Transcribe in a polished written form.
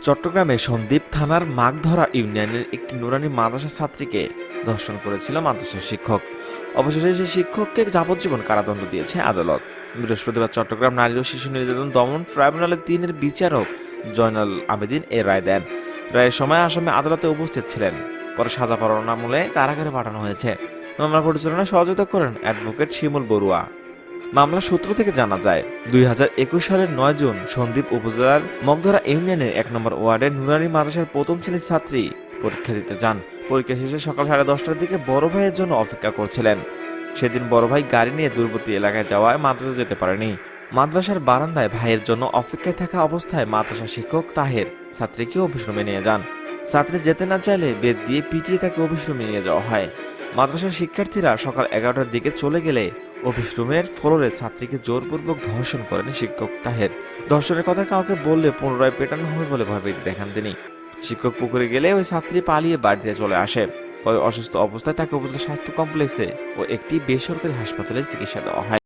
চট্টগ্রামে সন্দ্বীপ থানার মাগধরা ইউনিয়নের একটি নুরানি মাদ্রাসা ছাত্রীকে ধর্ষণ করেছিল মাদ্রাসার শিক্ষক। অবশেষে সেই শিক্ষককে যাবজ্জীবন কারাদণ্ড দিয়েছে আদালত। বৃহস্পতিবার চট্টগ্রাম নারী ও শিশু নির্যাতন দমন ট্রাইব্যুনালের 3-এর বিচারক জয়নাল আবেদিন এ রায় দেন। রায়ের সময় আসামি আদালতে উপস্থিত ছিলেন। পরে সাজা পরোয়ানামূলে কারাগারে পাঠানো হয়েছে। মামলা পরিচালনায় সহযোগিতা করেন অ্যাডভোকেট শিমুল বড়ুয়া। মামলার সূত্র থেকে জানা যায়, 2021 সালের 9 জুন সন্দ্বীপ উপজেলার মগধরা ইউনিয়নের 1 নম্বর ওয়ার্ডের নুরানি মাদ্রাসার প্রথম শ্রেণীর ছাত্রী পরীক্ষা দিতে যান। পরীক্ষা শেষে সকাল 10:30টার দিকে বড় ভাইয়ের জন্য অপেক্ষা করছিলেন। সেদিন বড় ভাই গাড়ি নিয়ে দূরবর্তী এলাকায় যাওয়ায় মাদ্রাসা যেতে পারেনি। মাদ্রাসার বারান্দায় ভাইয়ের জন্য অপেক্ষায় থাকা অবস্থায় মাদ্রাসা শিক্ষক তাহের ছাত্রীকে অফিস রুমে নিয়ে যান। ছাত্রী যেতে না চাইলে বেত দিয়ে পিটিয়ে তাকে অফিস রুমে নিয়ে যাওয়া হয়। মাদ্রাসার শিক্ষার্থীরা সকাল 11টার দিকে চলে গেলে অফিস রুমের ফ্লোরে ছাত্রীকে জোরপূর্বক ধর্ষণ করেন শিক্ষক তাহের। ধর্ষণের কথা কাউকে বললে পুনরায় পেটানো হবে বলে ভয় দেখান তিনি। শিক্ষক পুকুরে গেলে ওই ছাত্রী পালিয়ে বাড়িতে চলে আসে। পরে অসুস্থ অবস্থায় তাকে উপজেলা স্বাস্থ্য কমপ্লেক্সে ও একটি বেসরকারি হাসপাতালে চিকিৎসা দেওয়া হয়।